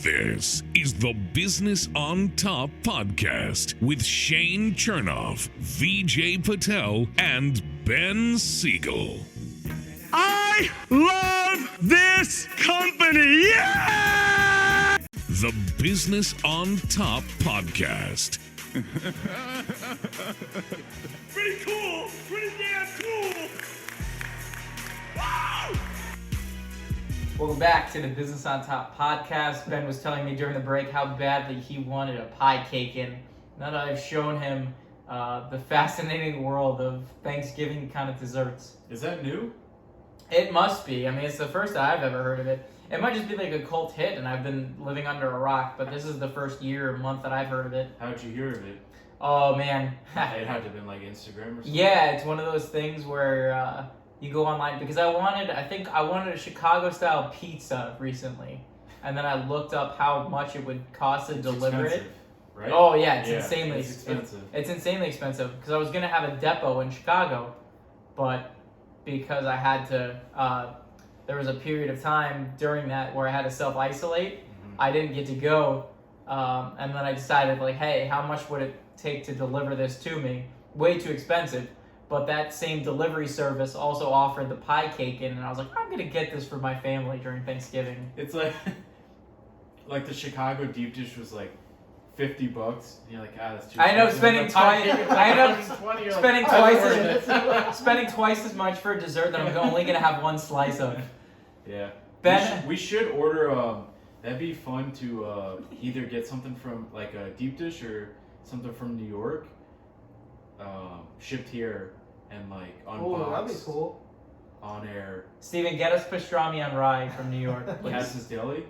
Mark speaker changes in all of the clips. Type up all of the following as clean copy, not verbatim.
Speaker 1: This is the Business on Top podcast with Shane Chernoff, VJ Patel, and Ben Siegel.
Speaker 2: I love this company! Yeah!
Speaker 1: The Business on Top podcast.
Speaker 2: Pretty cool! Pretty damn cool! Woo!
Speaker 3: Welcome back to the Business on Top podcast. Ben was telling me during the break how badly he wanted a pie cake in. Now that I've shown him the fascinating world of Thanksgiving kind of desserts.
Speaker 4: Is that new?
Speaker 3: It must be. I mean, it's the first I've ever heard of it. It might just be like a cult hit and I've been living under a rock, but this is the first year or month that I've heard of it.
Speaker 4: How'd you hear of it?
Speaker 3: Oh, man.
Speaker 4: It had to have been like Instagram or something?
Speaker 3: Yeah, it's one of those things where you go online, because I wanted a Chicago-style pizza recently, and then I looked up how much it would cost to deliver it.
Speaker 4: Right?
Speaker 3: Oh yeah, it's insanely
Speaker 4: expensive.
Speaker 3: It's insanely expensive, because I was gonna have a depot in Chicago, but because I had to, there was a period of time during that where I had to self-isolate. I didn't get to go, and then I decided, like, hey, how much would it take to deliver this to me? Way too expensive. But that same delivery service also offered the pie cake in, and I was like, I'm gonna get this for my family during Thanksgiving.
Speaker 4: It's like the Chicago deep dish was like $50, and you're like, that's too.
Speaker 3: I know,
Speaker 4: expensive.
Speaker 3: spending twice as much for a dessert that I'm only gonna have one slice of.
Speaker 4: Yeah.
Speaker 3: Ben,
Speaker 4: we should order. That'd be fun to either get something from like a deep dish or something from New York. Shipped here and like unboxed.
Speaker 5: Oh, that'd be cool.
Speaker 4: On air.
Speaker 3: Steven, get us pastrami on rye from New York, please.
Speaker 4: Cass's Deli.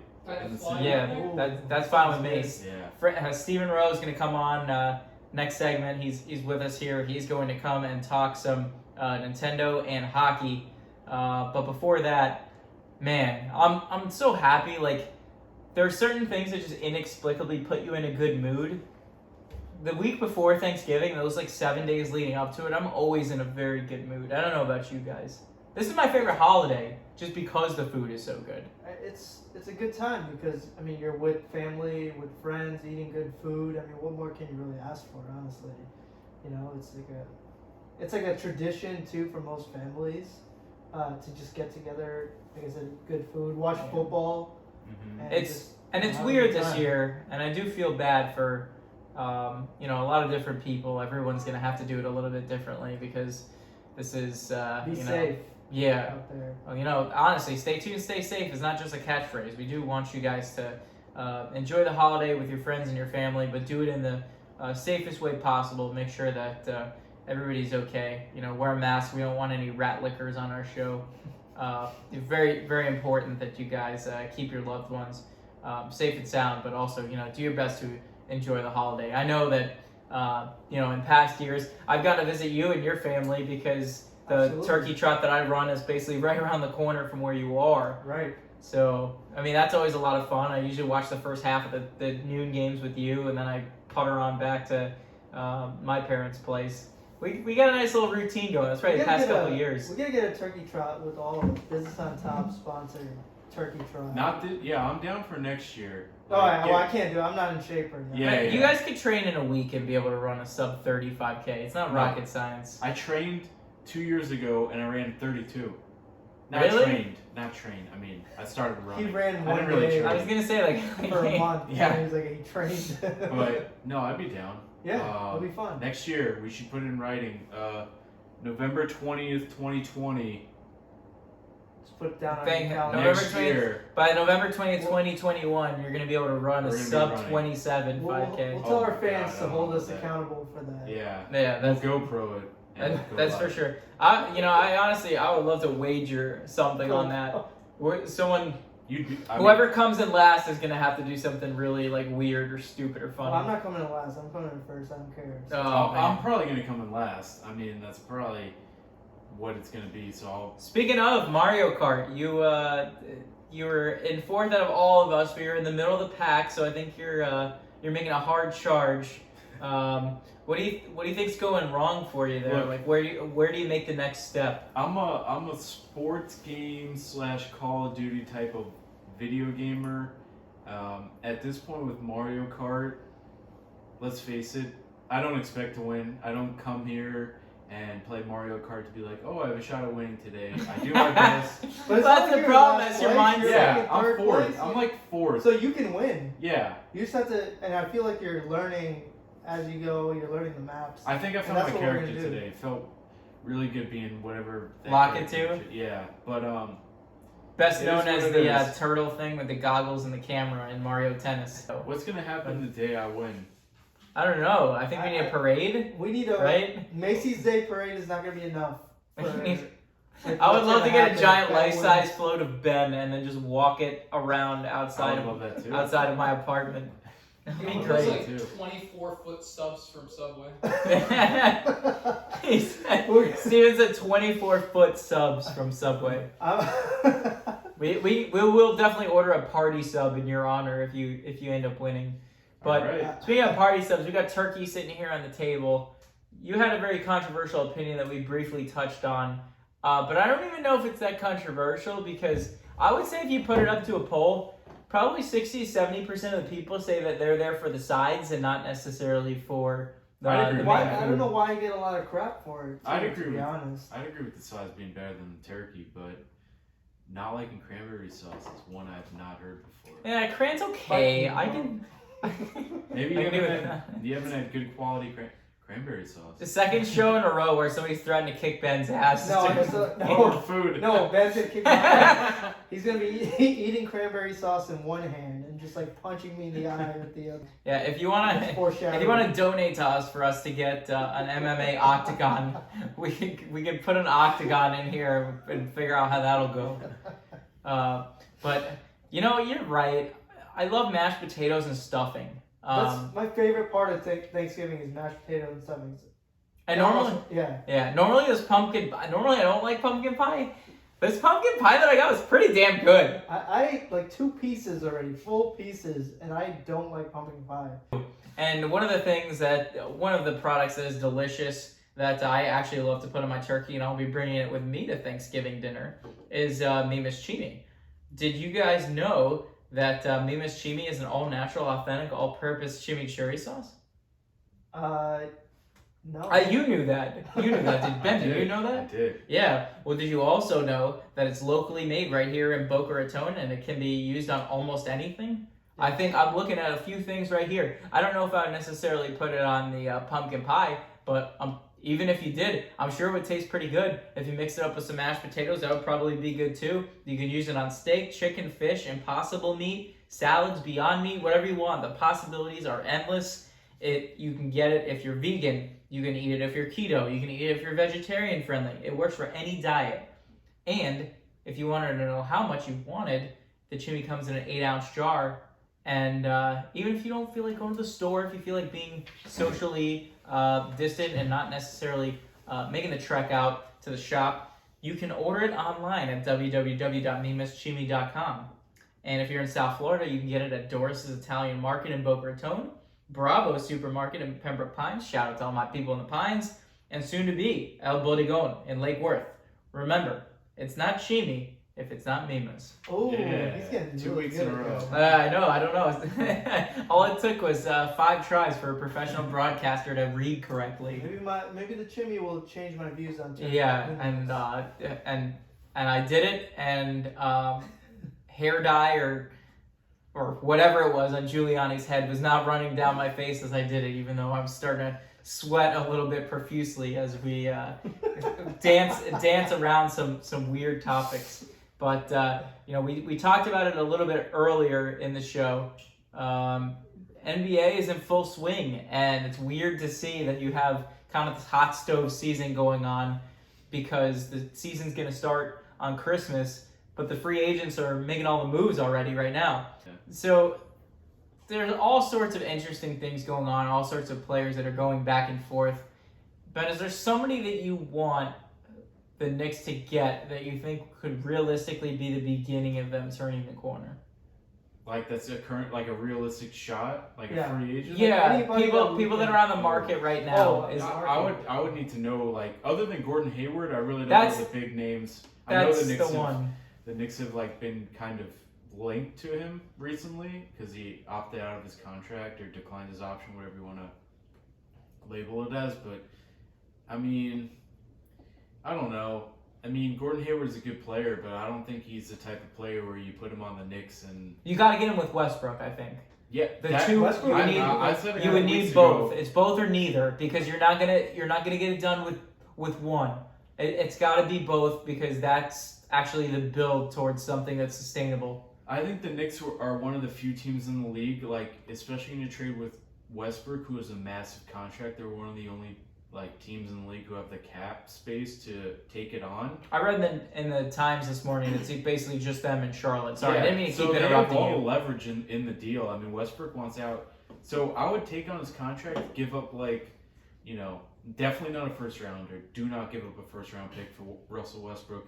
Speaker 3: Yeah, that's fine with me.
Speaker 4: Yeah.
Speaker 3: Steven Rowe is going to come on next segment. He's with us here. He's going to come and talk some Nintendo and hockey. But before that, man, I'm so happy. Like, there are certain things that just inexplicably put you in a good mood. The week before Thanksgiving, those like 7 days leading up to it, I'm always in a very good mood. I don't know about you guys. This is my favorite holiday just because the food is so good.
Speaker 5: It's a good time because, I mean, you're with family, with friends, eating good food. I mean, what more can you really ask for, honestly? You know, it's like a tradition, too, for most families to just get together, like I said, good food, watch football.
Speaker 4: Mm-hmm.
Speaker 3: It's weird this year, and I do feel bad for... a lot of different people. Everyone's gonna have to do it a little bit differently because this is
Speaker 5: be safe.
Speaker 3: Yeah.
Speaker 5: Out there.
Speaker 3: Well, honestly, stay tuned, stay safe is not just a catchphrase. We do want you guys to enjoy the holiday with your friends and your family, but do it in the safest way possible. Make sure that everybody's okay. Wear a mask. We don't want any rat lickers on our show. Very, very important that you guys keep your loved ones safe and sound, but also do your best to enjoy the holiday. I know that, in past years, I've got to visit you and your family because the turkey trot that I run is basically right around the corner from where you are.
Speaker 5: Right.
Speaker 3: So, I mean, that's always a lot of fun. I usually watch the first half of the noon games with you, and then I putter on back to my parents' place. We got a nice little routine going. That's right, the past couple of years.
Speaker 5: We're going to get a turkey trot with all of Business on Top sponsored turkey trot.
Speaker 4: I'm down for next year.
Speaker 5: I can't do it. I'm not in shape right now.
Speaker 4: Yeah.
Speaker 3: You guys could train in a week and be able to run a sub 35K. It's not rocket science.
Speaker 4: I trained 2 years ago and I ran 32.
Speaker 3: Really?
Speaker 4: Not trained. I mean, I started running.
Speaker 5: He ran
Speaker 4: I
Speaker 5: one
Speaker 4: didn't really
Speaker 5: day.
Speaker 4: train.
Speaker 3: I was going to say,
Speaker 5: for a month.
Speaker 4: Yeah.
Speaker 5: He was like, he trained.
Speaker 4: But no, I'd be down.
Speaker 5: Yeah, it'll be fun.
Speaker 4: Next year, we should put it in writing. November 20th, 2020.
Speaker 5: Put it down on your calendar.
Speaker 4: Next year.
Speaker 3: By November 20th, 2021, you're going to be able to run a sub 27 5K.
Speaker 5: We'll tell our fans to hold us accountable for that.
Speaker 4: Yeah.
Speaker 3: That's
Speaker 4: we'll GoPro it.
Speaker 3: That's for sure. I honestly would love to wager something on that. Whoever comes in last is going to have to do something really like weird or stupid or funny.
Speaker 5: Well, I'm not coming in last. I'm coming in first. I don't care. So.
Speaker 4: I'm probably going to come in last. I mean, that's probably what it's going to be. So
Speaker 3: Speaking of Mario Kart, you were in fourth out of all of us. We were in the middle of the pack, so I think you're making a hard charge. What do you think's going wrong for you there?
Speaker 4: Look,
Speaker 3: like where do you make the next step?
Speaker 4: I'm a sports game / Call of Duty type of video gamer. at this point with Mario Kart, let's face it, I don't expect to win. I don't come here and play Mario Kart to be like, oh, I have a shot at winning today. I do my best.
Speaker 5: But it's
Speaker 3: That's
Speaker 5: not
Speaker 3: the
Speaker 5: like
Speaker 3: problem,
Speaker 5: you're
Speaker 3: that's your
Speaker 5: last place,
Speaker 3: mindset.
Speaker 5: you're
Speaker 4: Yeah,
Speaker 5: second,
Speaker 4: I'm
Speaker 5: third
Speaker 4: fourth.
Speaker 5: place.
Speaker 4: I'm like fourth.
Speaker 5: So you can win.
Speaker 4: Yeah.
Speaker 5: You just have to, and I feel like you're learning as you go. You're learning the maps.
Speaker 4: I think I found
Speaker 5: that's
Speaker 4: my
Speaker 5: what we're
Speaker 4: character
Speaker 5: gonna do.
Speaker 4: today. It felt really good being whatever. that
Speaker 3: Lock it
Speaker 4: character
Speaker 3: to?
Speaker 4: should- Yeah, but
Speaker 3: Best
Speaker 4: It
Speaker 3: known
Speaker 4: is
Speaker 3: as
Speaker 4: what
Speaker 3: the
Speaker 4: it is.
Speaker 3: turtle thing with the goggles and the camera in Mario Tennis. So,
Speaker 4: what's gonna happen the day I win?
Speaker 3: I don't know. I think we need a parade,
Speaker 5: We need a
Speaker 3: right?
Speaker 5: Macy's Day Parade is not going to be enough.
Speaker 3: We
Speaker 5: for-
Speaker 3: need-
Speaker 5: like,
Speaker 3: I would
Speaker 5: what's
Speaker 3: love to
Speaker 5: gonna
Speaker 3: get a
Speaker 5: happen
Speaker 3: giant
Speaker 5: if that
Speaker 3: life-size
Speaker 5: wins.
Speaker 3: float of Ben and then just walk it around
Speaker 4: I
Speaker 3: outside
Speaker 4: would love
Speaker 3: of
Speaker 4: that too.
Speaker 3: outside of my apartment. That'd be
Speaker 6: It was
Speaker 3: great.
Speaker 6: like
Speaker 4: too.
Speaker 6: 24-foot subs from Subway.
Speaker 3: He said, Steven's at 24-foot subs from Subway. We will definitely order a party sub in your honor if you end up winning. But
Speaker 4: Alright.
Speaker 3: speaking of party subs, we got turkey sitting here on the table. You had a very controversial opinion that we briefly touched on, but I don't even know if it's that controversial because I would say if you put it up to a poll, probably 60-70% of the people say that they're there for the sides and not necessarily for the,
Speaker 4: I'd agree
Speaker 3: the
Speaker 4: with
Speaker 5: Why,
Speaker 3: main
Speaker 4: that.
Speaker 5: I
Speaker 3: food.
Speaker 5: don't know why you get a lot of crap for it.
Speaker 4: I'd
Speaker 5: to
Speaker 4: agree
Speaker 5: be
Speaker 4: with-
Speaker 5: honest.
Speaker 4: I'd agree with the size being better than the turkey, but not liking cranberry sauce is one I've not heard before.
Speaker 3: Yeah, cran's okay. I can.
Speaker 4: Maybe
Speaker 3: I
Speaker 4: you
Speaker 3: can do
Speaker 4: haven't,
Speaker 3: it.
Speaker 4: you haven't had good quality cranberry
Speaker 3: The
Speaker 4: sauce.
Speaker 3: second show in a row where somebody's threatened to kick Ben's ass.
Speaker 5: No,
Speaker 3: to-
Speaker 5: it's
Speaker 4: Over
Speaker 5: no,
Speaker 4: food.
Speaker 5: no, Ben's gonna kick my ass. He's gonna be eating cranberry sauce in one hand and just like punching me in the eye with the other.
Speaker 3: Yeah, if you wanna, if you wanna donate to us for us to get an MMA octagon, we can put an octagon in here and figure out how that'll go. But you know, you're right. I love mashed potatoes and stuffing.
Speaker 5: That's my favorite part of Thanksgiving is mashed potatoes and stuffing.
Speaker 3: And normally, normally this pumpkin. Normally I don't like pumpkin pie. This pumpkin pie that I got was pretty damn good.
Speaker 5: I ate like 2 pieces already, full pieces, and I don't like pumpkin pie.
Speaker 3: And one of the products that is delicious that I actually love to put on my turkey, and I'll be bringing it with me to Thanksgiving dinner, is Mimas Chimi. Did you guys know that Mimas Chimi is an all-natural, authentic, all-purpose chimichurri sauce?
Speaker 5: No.
Speaker 3: You knew that. You knew that. Did you know
Speaker 4: I
Speaker 3: that?
Speaker 4: did.
Speaker 3: Yeah. Well, did you also know that it's locally made right here in Boca Raton, and it can be used on almost anything? I think I'm looking at a few things right here. I don't know if I would necessarily put it on the pumpkin pie, but even if you did, I'm sure it would taste pretty good. If you mix it up with some mashed potatoes, that would probably be good too. You can use it on steak, chicken, fish, impossible meat, salads, Beyond Meat, whatever you want. The possibilities are endless. You can get it if you're vegan. You can eat it if you're keto. You can eat it if you're vegetarian friendly. It works for any diet. And if you wanted to know how much you wanted, the chimi comes in an 8-ounce jar. And even if you don't feel like going to the store, if you feel like being socially distant and not necessarily making the trek out to the shop, you can order it online at www.mimaschimi.com. And if you're in South Florida, you can get it at Doris's Italian Market in Boca Raton, Bravo Supermarket in Pembroke Pines, shout out to all my people in the Pines, and soon to be El Bodegon in Lake Worth. Remember, it's not chimi if it's not Mimas.
Speaker 5: Oh,
Speaker 4: Yeah,
Speaker 5: he's getting
Speaker 4: 2
Speaker 5: really
Speaker 4: weeks
Speaker 5: good
Speaker 4: in a
Speaker 5: at
Speaker 4: row.
Speaker 5: that.
Speaker 3: I know, I don't know. All it took was 5 tries for a professional broadcaster to read correctly.
Speaker 5: Maybe the chimney will change my views on turkey.
Speaker 3: Yeah,
Speaker 5: Who
Speaker 3: and
Speaker 5: knows?
Speaker 3: I did it, and hair dye or whatever it was on Giuliani's head was not running down my face as I did it, even though I'm starting to sweat a little bit profusely as we dance around some weird topics. But we talked about it a little bit earlier in the show. NBA is in full swing, and it's weird to see that you have kind of this hot stove season going on because the season's going to start on Christmas, but the free agents are making all the moves already right now.
Speaker 4: Yeah.
Speaker 3: So there's all sorts of interesting things going on, all sorts of players that are going back and forth. But is there somebody that you want the Knicks to get that you think could realistically be the beginning of them turning the corner?
Speaker 4: Like that's a realistic shot, like
Speaker 5: Yeah.
Speaker 4: a free agent.
Speaker 3: Yeah,
Speaker 5: anybody that we
Speaker 3: people that
Speaker 5: can-
Speaker 3: are on the market right now.
Speaker 5: Oh,
Speaker 3: is
Speaker 4: I would need to know, like, other than Gordon Hayward, I really don't
Speaker 3: That's-
Speaker 4: know the big names. I know
Speaker 3: that's
Speaker 4: the
Speaker 3: the
Speaker 4: Knicks
Speaker 3: one.
Speaker 4: The Knicks have been kind of linked to him recently because he opted out of his contract or declined his option, whatever you want to label it as. But I mean, I don't know. I mean, Gordon Hayward is a good player, but I don't think he's the type of player where you put him on the Knicks and
Speaker 3: You got to get him with Westbrook, I think.
Speaker 4: yeah,
Speaker 3: The two
Speaker 5: Westbrook-
Speaker 3: you need,
Speaker 4: I said a
Speaker 3: you
Speaker 4: couple
Speaker 3: would need
Speaker 4: weeks
Speaker 3: both.
Speaker 4: ago.
Speaker 3: It's both or neither because you're not gonna get it done with one. It's got to be both because that's actually the build towards something that's sustainable.
Speaker 4: I think the Knicks are one of the few teams in the league, like especially in a trade with Westbrook, who has a massive contract. They're one of the only like teams in the league who have the cap space to take it on.
Speaker 3: I read in the Times this morning. It's basically just them and Charlotte. Sorry,
Speaker 4: Yeah,
Speaker 3: I didn't mean to
Speaker 4: so
Speaker 3: keep
Speaker 4: they have
Speaker 3: interrupting
Speaker 4: all
Speaker 3: you.
Speaker 4: the leverage in the deal. I mean, Westbrook wants out, so I would take on his contract, give up like, definitely not a first rounder. Do not give up a first round pick for Russell Westbrook.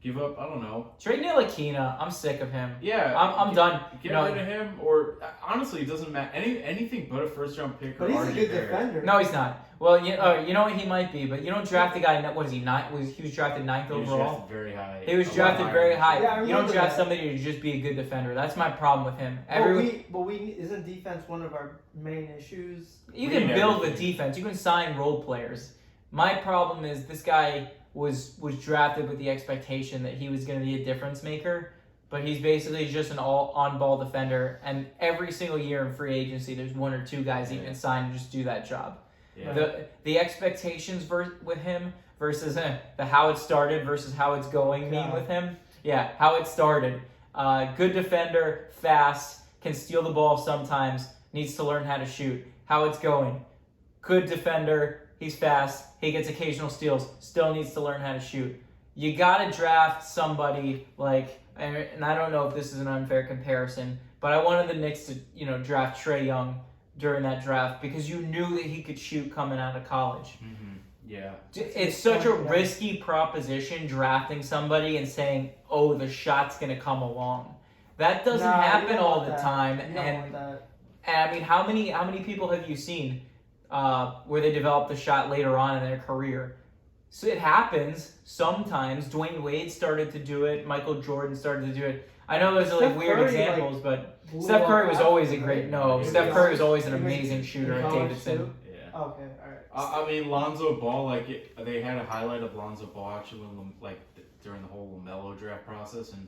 Speaker 4: Give up, I don't know.
Speaker 3: Trade Ntilikina. I'm sick of him.
Speaker 4: Yeah,
Speaker 3: I'm done.
Speaker 4: Get rid of him, or honestly, it doesn't matter. anything but a first round pick.
Speaker 5: But
Speaker 4: or
Speaker 5: he's a
Speaker 4: RJ
Speaker 5: good
Speaker 4: Barrett.
Speaker 5: defender.
Speaker 3: No, he's not. Well, you know what he might be, but you don't draft a guy. What is he? He was drafted 9th
Speaker 4: He was
Speaker 3: overall.
Speaker 4: drafted very high.
Speaker 3: He was
Speaker 4: A lot
Speaker 3: drafted
Speaker 4: higher
Speaker 3: very
Speaker 4: than
Speaker 3: high.
Speaker 5: Yeah, I
Speaker 3: You don't
Speaker 5: remember
Speaker 3: draft
Speaker 5: that.
Speaker 3: somebody to just be a good defender. That's my problem with him.
Speaker 5: But we isn't defense one of our main issues?
Speaker 3: You
Speaker 4: We
Speaker 3: can
Speaker 4: need
Speaker 3: build with
Speaker 4: everything.
Speaker 3: defense. You can sign role players. My problem is this guy was drafted with the expectation that he was going to be a difference maker, but he's basically just an all on-ball defender. And every single year in free agency, there's one or two guys that you can sign to just do that job.
Speaker 4: Yeah.
Speaker 3: The expectations with him versus the how it started versus how it's going meme
Speaker 5: God.
Speaker 3: with him. Yeah, how it started. Good defender, fast, can steal the ball sometimes, needs to learn how to shoot. How it's going. Good defender, he's fast, he gets occasional steals, still needs to learn how to shoot. You gotta draft somebody like, and I don't know if this is an unfair comparison, but I wanted the Knicks to, draft Trae Young during that draft because you knew that he could shoot coming out of college.
Speaker 4: Mm-hmm. Yeah.
Speaker 3: It's such a risky proposition drafting somebody and saying, "Oh, the shot's gonna come along." That doesn't
Speaker 5: Nah, you
Speaker 3: happen
Speaker 5: don't
Speaker 3: all
Speaker 5: want
Speaker 3: the
Speaker 5: that.
Speaker 3: time.
Speaker 5: You don't want that.
Speaker 3: And I mean, how many people have you seen where they develop the shot later on in their career? So it happens sometimes. Dwayne Wade started to do it. Michael Jordan started to do it. I know those are like
Speaker 5: Steph
Speaker 3: weird
Speaker 5: Curry,
Speaker 3: examples, but
Speaker 5: Blew
Speaker 3: Steph Curry
Speaker 5: up
Speaker 3: was always a
Speaker 5: after,
Speaker 3: great.
Speaker 5: right?
Speaker 3: No,
Speaker 4: Yeah,
Speaker 3: Steph
Speaker 4: he
Speaker 3: Curry
Speaker 4: was.
Speaker 3: was always an
Speaker 5: He was
Speaker 3: amazing shooter
Speaker 5: in
Speaker 3: at
Speaker 5: college
Speaker 3: Davidson.
Speaker 5: too?
Speaker 4: Yeah.
Speaker 5: Okay, alright.
Speaker 4: I mean, Lonzo Ball, they had a highlight of Lonzo Ball actually when, during the whole LaMelo draft process, and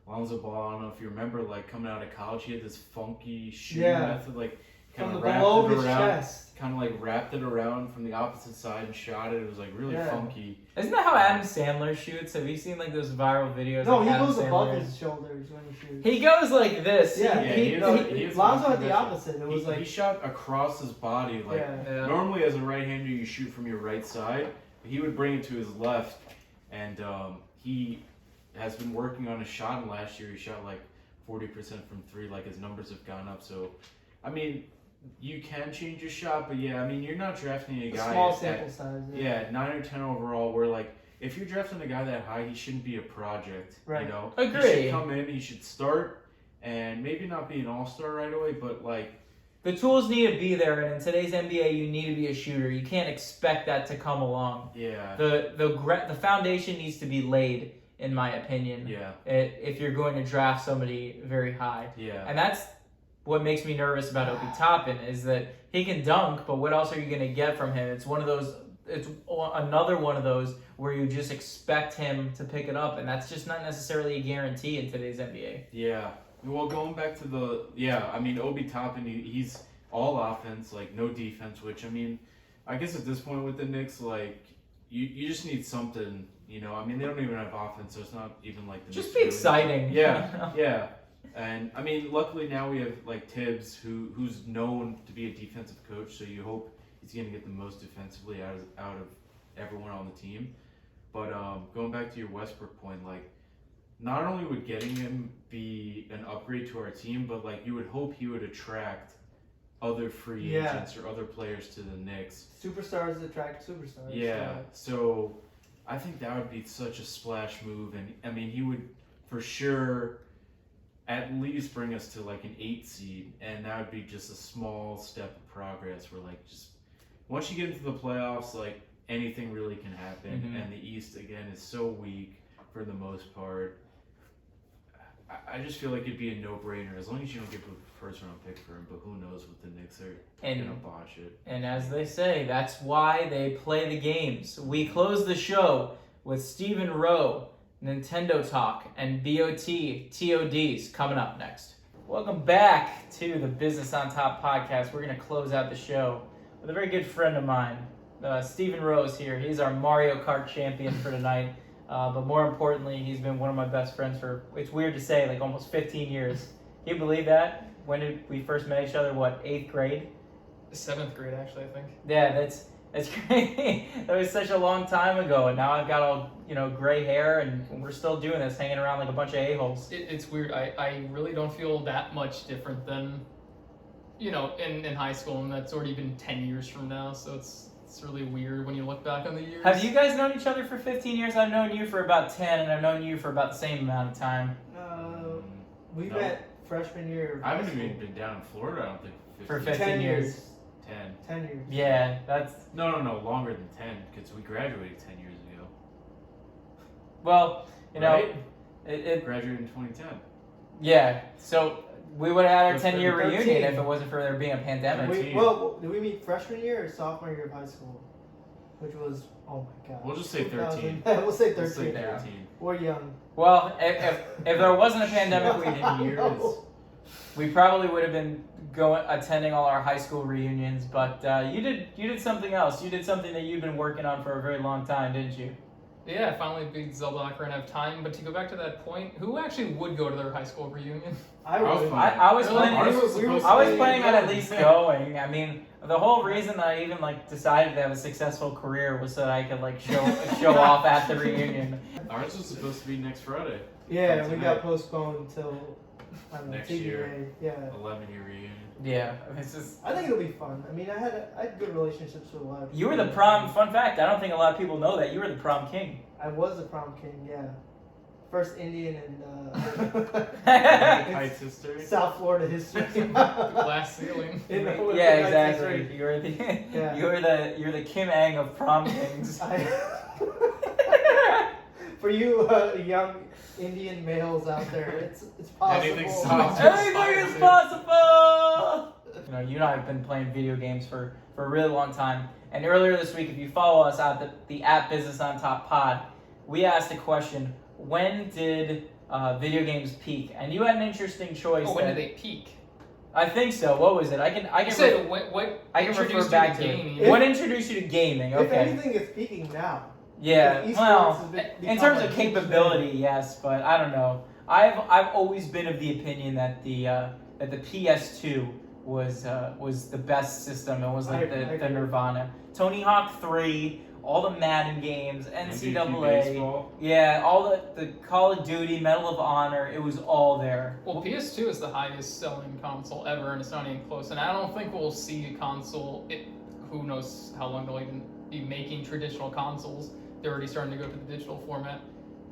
Speaker 4: Lonzo Ball, I don't know if you remember, coming out of college, he had this funky shooting method,
Speaker 5: From
Speaker 4: kind
Speaker 5: the
Speaker 4: of wrapped
Speaker 5: below
Speaker 4: it
Speaker 5: his
Speaker 4: around,
Speaker 5: chest.
Speaker 4: kind of wrapped it around from the opposite side and shot it. It was really
Speaker 5: Yeah.
Speaker 4: funky.
Speaker 3: Isn't that how Adam Sandler shoots? Have you seen those viral videos?
Speaker 5: No,
Speaker 3: of
Speaker 5: he
Speaker 3: Adam
Speaker 5: goes above
Speaker 3: Sandler?
Speaker 5: his shoulders when he shoots.
Speaker 3: He goes like this.
Speaker 5: Yeah,
Speaker 4: he has
Speaker 5: Lonzo had the
Speaker 4: possession.
Speaker 5: opposite. It was
Speaker 4: He shot across his body.
Speaker 3: Yeah.
Speaker 4: Normally, as a right-hander, you shoot from your right side. He would bring it to his left, and he has been working on his shot. And last year, he shot 40% from three. His numbers have gone up. So, I mean, you can change your shot, but yeah, I mean, you're not drafting a guy
Speaker 5: small
Speaker 4: at
Speaker 5: sample size.
Speaker 4: 9 or 10 overall. Where if you're drafting a guy that high, he shouldn't be a project.
Speaker 5: Right.
Speaker 4: You know,
Speaker 3: Agree.
Speaker 4: He should come in. He should start, and maybe not be an all-star right away, but
Speaker 3: The tools need to be there, and in today's NBA, you need to be a shooter. You can't expect that to come along.
Speaker 4: yeah,
Speaker 3: The foundation needs to be laid, in my opinion.
Speaker 4: yeah,
Speaker 3: If you're going to draft somebody very high,
Speaker 4: yeah.
Speaker 3: and that's what makes me nervous about Obi Toppin is that he can dunk, but what else are you going to get from him? It's one of those. It's another one of those where you just expect him to pick it up, and that's just not necessarily a guarantee in today's NBA.
Speaker 4: Yeah. Well, going back to I mean, Obi Toppin, he's all offense, no defense, which, I mean, I guess at this point with the Knicks, you just need something, I mean, they don't even have offense, so it's not even the
Speaker 3: Just
Speaker 4: Knicks
Speaker 3: be
Speaker 4: really-
Speaker 3: exciting.
Speaker 4: Yeah, yeah. And, I mean, luckily now we have, Tibbs, who's known to be a defensive coach, so you hope he's going to get the most defensively out of everyone on the team. But going back to your Westbrook point, not only would getting him be an upgrade to our team, but you would hope he would attract other free agents or other players to the Knicks.
Speaker 5: Superstars attract superstars.
Speaker 4: Yeah, so I think that would be such a splash move, and I mean he would for sure at least bring us to an 8 seed, and that would be just a small step of progress. Where just once you get into the playoffs, anything really can happen,
Speaker 3: Mhm.
Speaker 4: and the East again is so weak for the most part. I just feel like it'd be a no-brainer as long as you don't get a first-round pick for him. But who knows what the Knicks are gonna botch it.
Speaker 3: And as they say, that's why they play the games. We close the show with Stephen Rowe, Nintendo Talk, and B.O.T. T.O.D's coming up next. Welcome back to the Business on Top podcast. We're going to close out the show with a very good friend of mine. Stephen Rowe's here. He's our Mario Kart champion for tonight. But more importantly, he's been one of my best friends for, it's weird to say, like almost 15 years. Can you believe that? When did we first met each other? What, 8th grade?
Speaker 6: 7th grade, actually, I think.
Speaker 3: Yeah, that's crazy. That was such a long time ago, and now I've got all, gray hair, and we're still doing this, hanging around like a bunch of a-holes.
Speaker 6: It's weird. I really don't feel that much different than, in high school, and that's already been 10 years from now, so it's really weird when you look back on the years.
Speaker 3: Have you guys known each other for 15 years? I've known you for about 10, and I've known you for about the same amount of time.
Speaker 5: We met freshman year.
Speaker 4: I haven't even been down in Florida, I don't think.
Speaker 3: For 15 years.
Speaker 5: 10 years.
Speaker 3: Yeah, that's...
Speaker 4: No, longer than 10, because we graduated 10 years ago.
Speaker 3: Well,
Speaker 4: Right?
Speaker 3: it
Speaker 4: Graduated in 2010.
Speaker 3: yeah, so we would have had our
Speaker 4: That's
Speaker 3: 10-year
Speaker 5: 13.
Speaker 3: reunion if it wasn't for there being a pandemic.
Speaker 5: Did we meet freshman year or sophomore year of high school? Which was, oh my god.
Speaker 4: We'll just say 13.
Speaker 5: We'll say 13.
Speaker 4: Let's say
Speaker 3: Yeah.
Speaker 4: 13.
Speaker 5: We're young.
Speaker 3: Well, if there wasn't a pandemic we probably would have been attending all our high school reunions, but you did something else. You did something that you've been working on for a very long time, didn't you?
Speaker 6: Yeah, I finally beat Zelda Ocarina of Time, but to go back to that point, who actually would go to their high school reunion?
Speaker 5: I
Speaker 4: was
Speaker 5: would.
Speaker 4: fine.
Speaker 3: I was
Speaker 6: Really?
Speaker 3: planning. I was planning on at least going. I mean, the whole reason that I even decided to have a successful career was so that I could show off at the reunion.
Speaker 4: Ours was supposed to be next Friday.
Speaker 5: Yeah,
Speaker 4: From
Speaker 5: we
Speaker 4: tonight.
Speaker 5: got postponed until
Speaker 4: Next
Speaker 5: TBA.
Speaker 4: year.
Speaker 5: Yeah.
Speaker 4: 11-year reunion.
Speaker 3: Yeah, it's just.
Speaker 5: I think it'll be fun. I mean, I had good relationships with a lot of people.
Speaker 3: You were the prom. Fun fact: I don't think a lot of people know that you were the prom king.
Speaker 5: I was the prom king, yeah. First Indian in
Speaker 4: Kite's history.
Speaker 5: South Florida history.
Speaker 6: Glass ceiling.
Speaker 5: In the
Speaker 3: Yeah,
Speaker 5: Kite's
Speaker 3: exactly.
Speaker 5: history.
Speaker 3: You're the Kim Ang of prom kings.
Speaker 5: For you young Indian males out there, it's possible.
Speaker 4: Anything's possible.
Speaker 3: Anything is possible. You and I have been playing video games for a really long time. And earlier this week, if you follow us at the Business on Top Pod, we asked a question: when did video games peak? And you had an interesting choice.
Speaker 6: Oh, when did they peak?
Speaker 3: I think so. What was it? I can.
Speaker 6: You said what
Speaker 3: I can
Speaker 6: introduced
Speaker 3: refer
Speaker 6: you
Speaker 3: back
Speaker 6: to
Speaker 3: to
Speaker 6: gaming?
Speaker 3: it. What introduced you to gaming?
Speaker 5: If
Speaker 3: Okay.
Speaker 5: anything, it's peaking now.
Speaker 3: Yeah.
Speaker 5: Esports
Speaker 3: Well,
Speaker 5: has
Speaker 3: in
Speaker 5: become
Speaker 3: terms
Speaker 5: a
Speaker 3: of
Speaker 5: huge
Speaker 3: capability,
Speaker 5: thing.
Speaker 3: yes, but I don't know. I've always been of the opinion that the PS2 was the best system. It was like
Speaker 5: I
Speaker 3: the
Speaker 5: agree.
Speaker 3: Nirvana. Tony Hawk 3, all the Madden games, NCAA,
Speaker 4: baseball.
Speaker 3: yeah, all the Call of Duty, Medal of Honor. It was all there.
Speaker 6: Well, PS2 is the highest selling console ever, and it's not even close. And I don't think we'll see a console. Who knows how long they'll even be making traditional consoles. They're already starting to go to the digital format.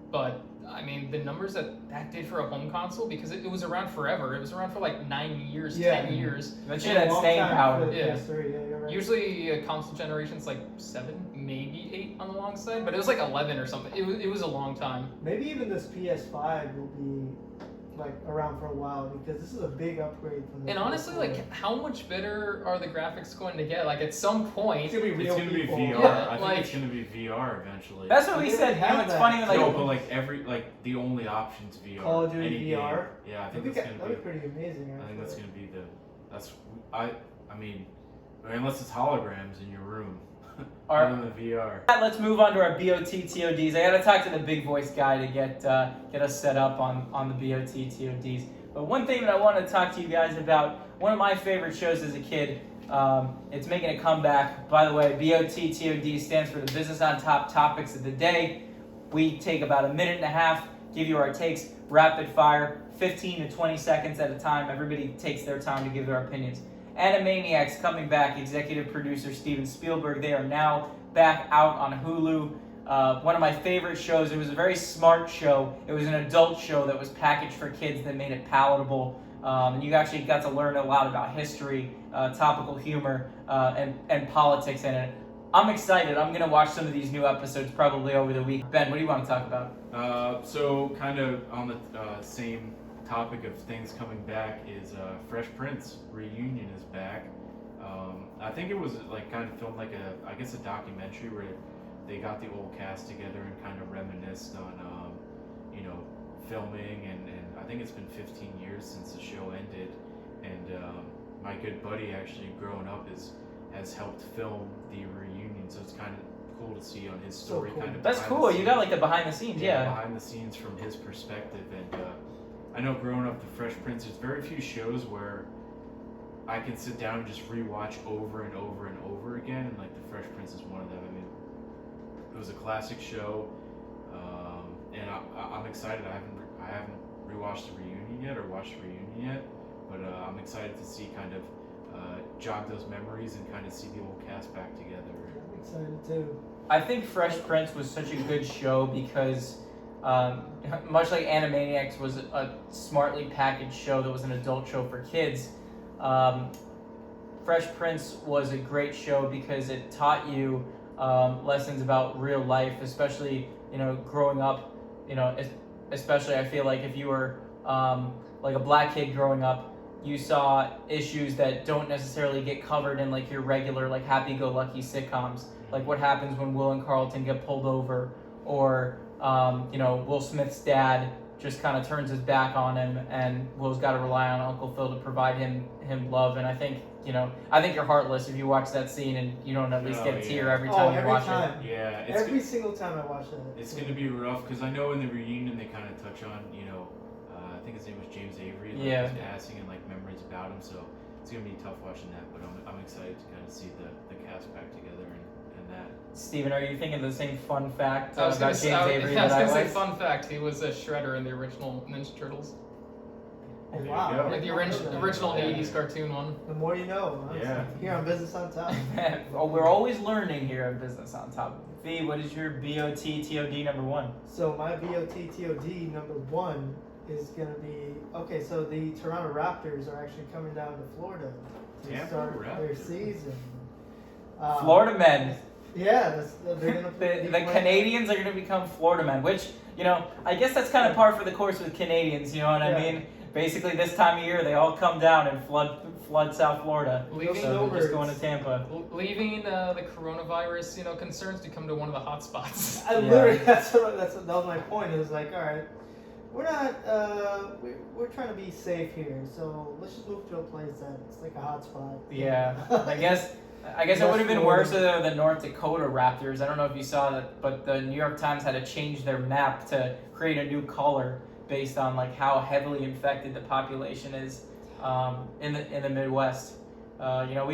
Speaker 6: But, I mean, the numbers that did for a home console, because it was around forever. It was around for like 9 years,
Speaker 5: Yeah.
Speaker 6: 10 years.
Speaker 3: That shit had staying power.
Speaker 6: Yeah.
Speaker 5: PS3, yeah, you're right.
Speaker 6: Usually a console generation's like 7, maybe 8 on the long side, but it was like 11 or something. It was a long time.
Speaker 5: Maybe even this PS5 will be like around for a while because this is a big upgrade from the
Speaker 6: And honestly,
Speaker 5: PS4.
Speaker 6: like, how much better are the graphics going to get? Like, at some point,
Speaker 5: It's gonna be
Speaker 4: It's
Speaker 5: real
Speaker 4: gonna be
Speaker 5: people.
Speaker 4: VR.
Speaker 6: Yeah,
Speaker 4: I think
Speaker 6: like-
Speaker 4: it's gonna be VR eventually.
Speaker 3: That's what we
Speaker 5: They
Speaker 3: said.
Speaker 5: have
Speaker 3: It's
Speaker 5: that.
Speaker 3: funny when
Speaker 4: No, but the only option's VR.
Speaker 5: Call of Duty
Speaker 4: Any
Speaker 5: VR?
Speaker 4: game. Yeah, I think that's
Speaker 5: that'd be pretty amazing.
Speaker 4: I think that's
Speaker 5: actually.
Speaker 4: gonna be I mean, unless it's holograms in your room.
Speaker 3: Our-
Speaker 4: Other than the VR.
Speaker 3: Let's move on to our B.O.T. T.O.Ds. I gotta talk to the big voice guy to get us set up on the B.O.T. T.O.Ds. But one thing that I want to talk to you guys about, one of my favorite shows as a kid, it's making a comeback. By the way, B.O.T. T.O.D. stands for the Business on Top Topics of the Day. We take about a minute and a half, give you our takes, rapid fire, 15 to 20 seconds at a time. Everybody takes their time to give their opinions. Animaniacs coming back, executive producer Steven Spielberg. They are now back out on Hulu. One of my favorite shows. It was a very smart show. It was an adult show that was packaged for kids that made it palatable. And you actually got to learn a lot about history, topical humor, and politics in it. I'm excited. I'm going to watch some of these new episodes probably over the week. Ben, what do you want to talk about?
Speaker 4: So kind of on the same topic of things coming back is Fresh Prince reunion is back. I think it was like kind of filmed like a documentary where they got the old cast together and kind of reminisced on filming and I think it's been 15 years since the show ended, and my good buddy actually growing up has helped film the reunion, so it's kind of cool to see on his story.
Speaker 5: So cool.
Speaker 4: Kind of
Speaker 3: That's
Speaker 4: behind
Speaker 3: cool.
Speaker 4: the
Speaker 3: You got
Speaker 4: scenes.
Speaker 3: like the behind the scenes, yeah.
Speaker 4: Behind the scenes from his perspective, and I know growing up, The Fresh Prince, there's very few shows where I can sit down and just rewatch over and over and over again, and like The Fresh Prince is one of them. I mean, it was a classic show, and I'm excited. I haven't rewatched the reunion yet or watched the reunion yet, but I'm excited to see kind of jog those memories and kind of see the old cast back together.
Speaker 5: I'm excited too.
Speaker 3: I think Fresh Prince was such a good show because, much like Animaniacs was a smartly packaged show that was an adult show for kids, Fresh Prince was a great show because it taught you lessons about real life, especially, growing up, especially I feel like if you were like a black kid growing up, you saw issues that don't necessarily get covered in like your regular like happy-go-lucky sitcoms, like what happens when Will and Carlton get pulled over, or Will Smith's dad just kind of turns his back on him, and Will's got to rely on Uncle Phil to provide him love. And I think you're heartless if you watch that scene and you don't at least get a tear every time you watch it.
Speaker 4: Yeah,
Speaker 5: every single time I watch that.
Speaker 4: It's going to be rough because I know in the reunion they kind of touch on, I think his name was James Avery, and like his passing and like memories about him. So it's going to be tough watching that, but I'm excited to kind of see the cast back together and that.
Speaker 3: Steven, are you thinking the same fun fact
Speaker 6: I was
Speaker 3: about
Speaker 6: gonna
Speaker 3: James
Speaker 6: say,
Speaker 3: Avery
Speaker 6: I was
Speaker 3: that I
Speaker 6: gonna
Speaker 3: was?
Speaker 6: say fun fact. He was a shredder in the original Ninja Turtles,
Speaker 5: Oh,
Speaker 4: There you
Speaker 5: wow.
Speaker 4: go.
Speaker 6: like the original '80s cartoon one.
Speaker 5: The more you know. Honestly.
Speaker 4: Yeah.
Speaker 5: Here on Business on Top.
Speaker 3: Oh, we're always learning here at Business on Top. V, what is your B.O.T. T.O.D. number one?
Speaker 5: So my B.O.T. T.O.D. number one is gonna be so the Toronto Raptors are actually coming down to Florida to
Speaker 4: Tampa
Speaker 5: start their
Speaker 4: Raptors.
Speaker 5: season.
Speaker 3: Florida men.
Speaker 5: Yeah, they're gonna
Speaker 3: The Canadians are going to become Florida men, which, I guess that's kind of par for the course with Canadians, you know what I mean? Basically, this time of year, they all come down and flood South Florida.
Speaker 6: Leaving,
Speaker 3: So they're just going to Tampa.
Speaker 6: leaving the coronavirus, concerns to come to one of the hot spots.
Speaker 5: I literally, that was my point. It was like, all right, we're not, we're trying to be safe here, so let's just move to a place that's like a hot spot.
Speaker 3: Yeah, I guess it would have been worse if they were the North Dakota Raptors. I don't know if you saw that, but the New York Times had to change their map to create a new color based on like how heavily infected the population is in the Midwest. We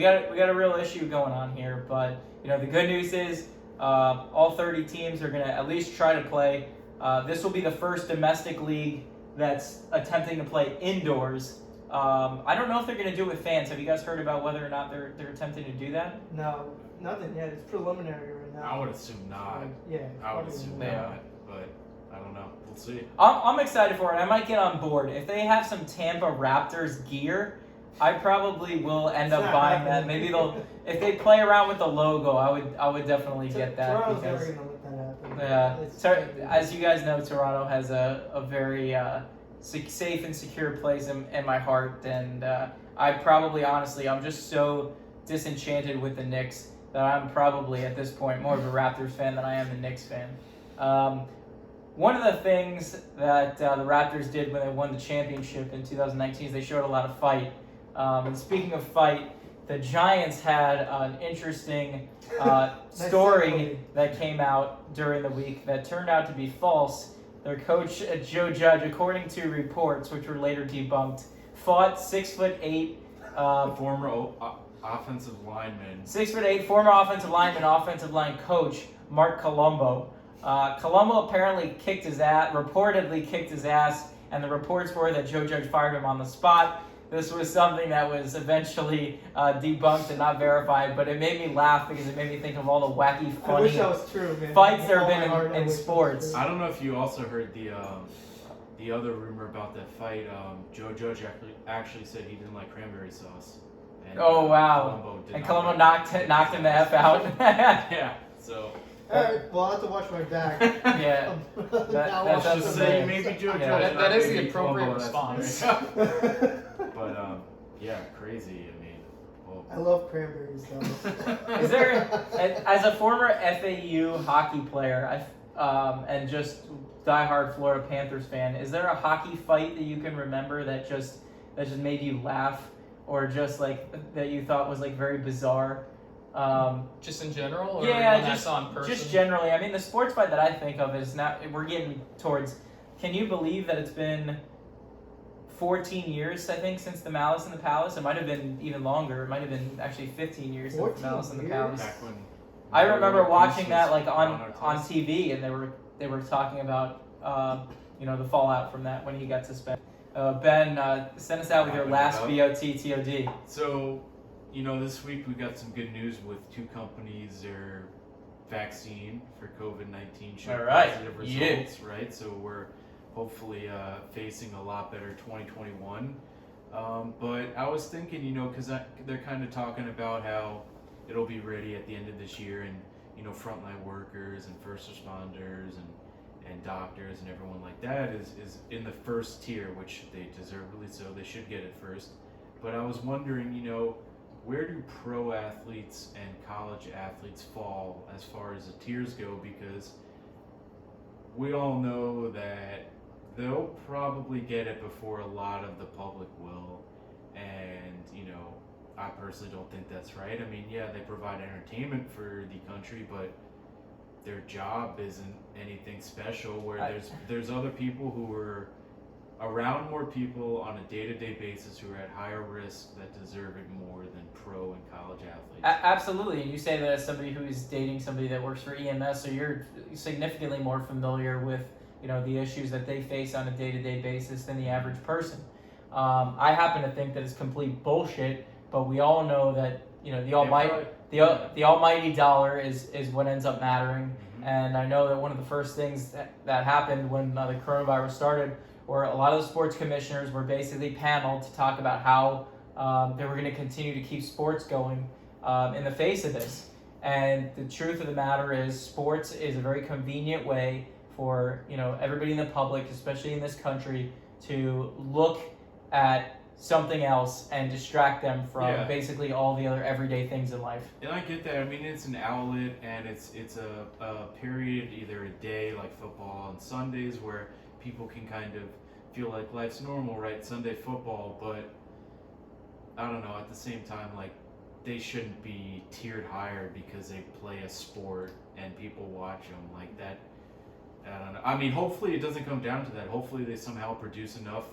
Speaker 3: got a real issue going on here, but the good news is all 30 teams are going to at least try to play. This will be the first domestic league that's attempting to play indoors. I don't know if they're going to do it with fans. Have you guys heard about whether or not they're attempting to do that?
Speaker 5: No, nothing yet. It's preliminary right now.
Speaker 4: I would assume not.
Speaker 5: Yeah.
Speaker 4: I would assume
Speaker 3: Yeah.
Speaker 4: not, but I don't know. We'll see.
Speaker 3: I'm excited for it. I might get on board. If they have some Tampa Raptors gear, I probably will end up
Speaker 5: It's not
Speaker 3: buying that.
Speaker 5: happening.
Speaker 3: Maybe if they play around with the logo, I would definitely get that.
Speaker 5: Toronto's
Speaker 3: Because
Speaker 5: never gonna let that happen.
Speaker 3: yeah,
Speaker 5: It's-
Speaker 3: as you guys know, Toronto has a very safe and secure place in my heart, and I'm just so disenchanted with the Knicks that I'm probably at this point more of a Raptors fan than I am a Knicks fan. One of the things that the Raptors did when they won the championship in 2019 is they showed a lot of fight. And speaking of fight, the Giants had an interesting story
Speaker 5: segue.
Speaker 3: that came out during the week that turned out to be false. Their coach, Joe Judge, according to reports, which were later debunked, fought 6'8",
Speaker 4: Former offensive lineman.
Speaker 3: 6'8", former offensive lineman, offensive line coach Mark Colombo. Colombo apparently reportedly kicked his ass, and the reports were that Joe Judge fired him on the spot. This was something that was eventually debunked and not verified, but it made me laugh because it made me think of all the wacky,
Speaker 5: I wish
Speaker 3: funny
Speaker 5: that was true, man.
Speaker 3: fights there
Speaker 5: With
Speaker 3: have
Speaker 5: all my heart,
Speaker 3: been
Speaker 5: I
Speaker 3: in
Speaker 5: wish that was
Speaker 3: sports.
Speaker 5: true.
Speaker 4: I don't know if you also heard the other rumor about that fight. Joe Judge actually said he didn't like cranberry sauce. And,
Speaker 3: Oh wow!
Speaker 4: Colombo did
Speaker 3: And
Speaker 4: not
Speaker 3: Colombo
Speaker 4: like
Speaker 3: knocked
Speaker 4: cranberry
Speaker 3: him the
Speaker 4: sauce.
Speaker 3: F out.
Speaker 4: Yeah. So
Speaker 5: Alright, well, I'll have to watch my back.
Speaker 3: Yeah.
Speaker 5: Now
Speaker 3: that's
Speaker 5: watch
Speaker 3: the
Speaker 5: the
Speaker 3: thing.
Speaker 4: Maybe Joe
Speaker 3: Yeah,
Speaker 4: Judge.
Speaker 6: that
Speaker 4: not
Speaker 6: is the
Speaker 4: maybe
Speaker 6: appropriate
Speaker 4: Cuomo, that's
Speaker 6: response.
Speaker 4: nice. But yeah, crazy. I mean, well,
Speaker 5: I love cranberries though.
Speaker 3: Is there, as a former FAU hockey player, and just diehard Florida Panthers fan, is there a hockey fight that you can remember that just made you laugh, or just like that you thought was like very bizarre?
Speaker 6: Just in general, or
Speaker 3: Yeah,
Speaker 6: one that's on person?
Speaker 3: just generally. I mean, the sports fight that I think of is now we're getting towards. Can you believe that it's been 14 years, I think, since the Malice in the Palace? It might have been even longer. It might have been actually 15 years since the
Speaker 5: 14
Speaker 3: Malice in the
Speaker 5: years?
Speaker 3: Palace.
Speaker 4: back when
Speaker 3: I remember watching
Speaker 4: Peace
Speaker 3: that
Speaker 4: was
Speaker 3: like
Speaker 4: on
Speaker 3: on
Speaker 4: our team.
Speaker 3: TV, and they were talking about the fallout from that when he got suspended. Ben, send us out with your last B.O.T. T.O.D.
Speaker 4: So, this week we got some good news with two companies. Their vaccine for COVID-19 showed
Speaker 3: All right.
Speaker 4: positive
Speaker 3: Yeah.
Speaker 4: results, right? So we're hopefully facing a lot better 2021. But I was thinking, because they're kind of talking about how it'll be ready at the end of this year, and frontline workers and first responders and doctors and everyone like that is in the first tier, which they deservedly so. They should get it first. But I was wondering, where do pro athletes and college athletes fall as far as the tiers go? Because we all know that they'll probably get it before a lot of the public will. And, I personally don't think that's right. I mean, yeah, they provide entertainment for the country, but their job isn't anything special, where there's other people who are around more people on a day-to-day basis who are at higher risk that deserve it more than pro and college athletes.
Speaker 3: Absolutely, and you say that as somebody who is dating somebody that works for EMS, so you're significantly more familiar with the issues that they face on a day-to-day basis than the average person. I happen to think that it's complete bullshit, but we all know that the almighty dollar is what ends up mattering.
Speaker 4: Mm-hmm.
Speaker 3: And I know that one of the first things that happened when the coronavirus started, where a lot of the sports commissioners were basically paneled to talk about how they were going to continue to keep sports going in the face of this. And the truth of the matter is, sports is a very convenient way for everybody in the public, especially in this country, to look at something else and distract them from basically all the other everyday things in life.
Speaker 4: And I get that. I mean, it's an outlet, and it's a period, either a day like football on Sundays, where people can kind of feel like life's normal, right? Sunday football, but I don't know, at the same time, like, they shouldn't be tiered higher because they play a sport and people watch them like that. I don't know. I mean, hopefully it doesn't come down to that. Hopefully they somehow produce enough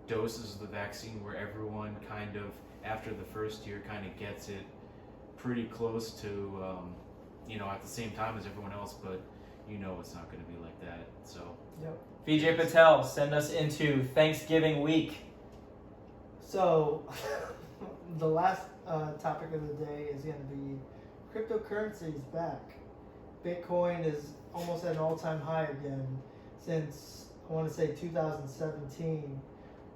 Speaker 4: doses of the vaccine where everyone kind of, after the first year, kind of gets it pretty close to, at the same time as everyone else, but it's not going to be like that. So,
Speaker 5: Yep.
Speaker 3: VJ Patel, send us into Thanksgiving week.
Speaker 5: So, the last topic of the day is going to be cryptocurrency is back. Bitcoin is almost at an all-time high again since, I want to say, 2017.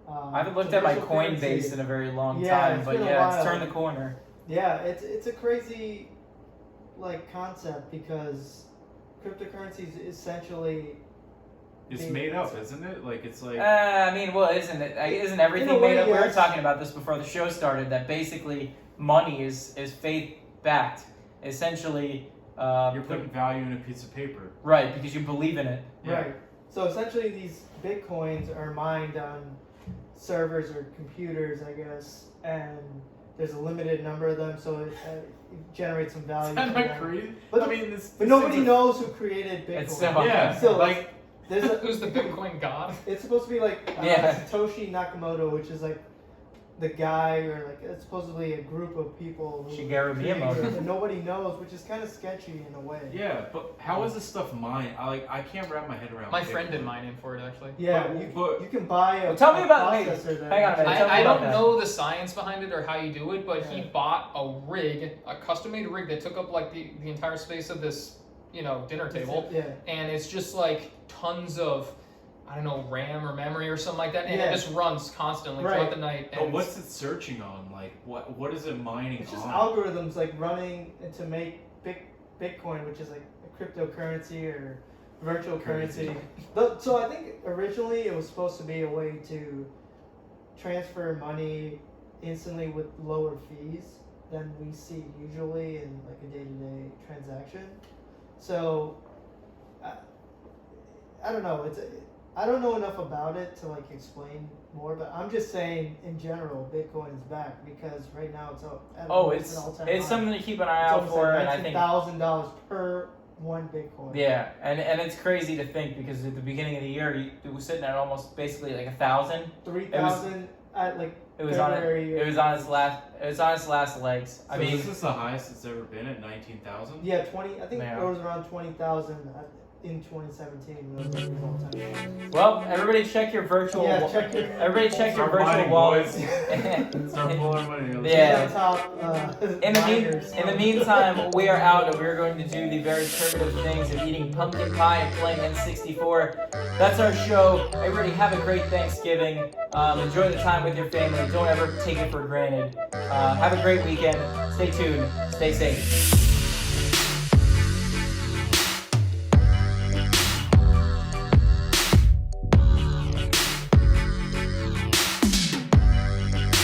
Speaker 3: I haven't looked at my
Speaker 5: digital
Speaker 3: Coinbase
Speaker 5: currency-
Speaker 3: in a very long
Speaker 5: Yeah,
Speaker 3: time,
Speaker 5: it's
Speaker 3: but
Speaker 5: been a
Speaker 3: yeah, it's
Speaker 5: while.
Speaker 3: turned the corner.
Speaker 5: Yeah, it's a crazy concept because cryptocurrency is essentially
Speaker 4: it's
Speaker 5: Yeah,
Speaker 4: made up,
Speaker 5: it's-
Speaker 4: isn't it? Like, it's like...
Speaker 3: I mean, well, isn't it? Isn't everything
Speaker 5: In a way,
Speaker 3: made up? We were
Speaker 5: yes.
Speaker 3: talking about this before the show started. That basically money is faith backed. Essentially,
Speaker 4: you're putting value in a piece of paper.
Speaker 3: right, because you believe in it.
Speaker 4: Yeah.
Speaker 5: right. So essentially, these bitcoins are mined on servers or computers, I guess, and there's a limited number of them, so it generates some value.
Speaker 4: Isn't
Speaker 5: for
Speaker 4: that
Speaker 5: them.
Speaker 4: crazy?
Speaker 5: But,
Speaker 4: I mean,
Speaker 5: but nobody knows who created Bitcoin.
Speaker 3: It's so-
Speaker 4: Yeah,
Speaker 5: So
Speaker 4: like,
Speaker 5: there's a,
Speaker 6: Who's the Bitcoin god?
Speaker 5: it's supposed to be like
Speaker 3: Yeah.
Speaker 5: Satoshi Nakamoto, which is like the guy, or like it's supposedly a group of people who
Speaker 3: Shigeru
Speaker 5: created
Speaker 3: Miyamoto.
Speaker 5: it, but nobody knows, which is kind of sketchy in a way.
Speaker 4: yeah, but how is this stuff mined? I can't wrap my head around
Speaker 6: My
Speaker 4: Bitcoin.
Speaker 6: friend did mining for it, actually.
Speaker 5: Yeah,
Speaker 4: But-
Speaker 5: you can buy a
Speaker 3: Well, tell me about- wait,
Speaker 5: processor that
Speaker 3: hang on a minute, tell me
Speaker 6: I
Speaker 3: about
Speaker 6: don't
Speaker 3: that.
Speaker 6: know the science behind it or how you do it, but he
Speaker 5: Yeah.
Speaker 6: bought a rig, a custom-made rig that took up like the entire space of this, dinner table,
Speaker 5: Yeah.
Speaker 6: and it's just like tons of, I don't know, RAM or memory or something like that, and
Speaker 5: Yeah.
Speaker 6: it just runs constantly
Speaker 5: Right.
Speaker 6: throughout the night. And
Speaker 4: But what's it searching on? Like, what is it mining
Speaker 5: It's just
Speaker 4: on?
Speaker 5: algorithms like running to make Bitcoin, which is like a cryptocurrency or virtual
Speaker 4: Currency.
Speaker 5: currency. So I think originally it was supposed to be a way to transfer money instantly with lower fees than we see usually in like a day-to-day transaction. So I don't know. I don't know enough about it to like explain more, but I'm just saying in general, Bitcoin is back because right now it's up. At
Speaker 3: It's
Speaker 5: an all-time
Speaker 3: it's
Speaker 5: high.
Speaker 3: something to keep an eye
Speaker 5: It's
Speaker 3: out
Speaker 5: almost
Speaker 3: for,
Speaker 5: like
Speaker 3: and I think
Speaker 5: $19,000 per one Bitcoin.
Speaker 3: yeah, and it's crazy to think because at the beginning of the year it was sitting at almost basically like 1,000.
Speaker 5: 3,000 at like
Speaker 3: It was on
Speaker 5: February.
Speaker 3: it was on its last legs. I
Speaker 4: So
Speaker 3: mean,
Speaker 4: this is the highest it's ever been at 19,000.
Speaker 5: Yeah, 20. I think
Speaker 3: Yeah.
Speaker 5: it was around 20,000 in 2017. When it was the all-time high.
Speaker 3: well, everybody check your virtual.
Speaker 5: Yeah, check your.
Speaker 3: Everybody check your
Speaker 4: Start
Speaker 3: virtual
Speaker 4: mining,
Speaker 3: wallets.
Speaker 4: boys. Start pulling money.
Speaker 3: Yeah.
Speaker 5: Top,
Speaker 3: In the meantime, we are out and we're going to do the very primitive things of eating pumpkin pie and playing N64. That's our show. Everybody have a great Thanksgiving. Enjoy the time with your family. Don't ever take it for granted. Have a great weekend. Stay tuned. Stay safe.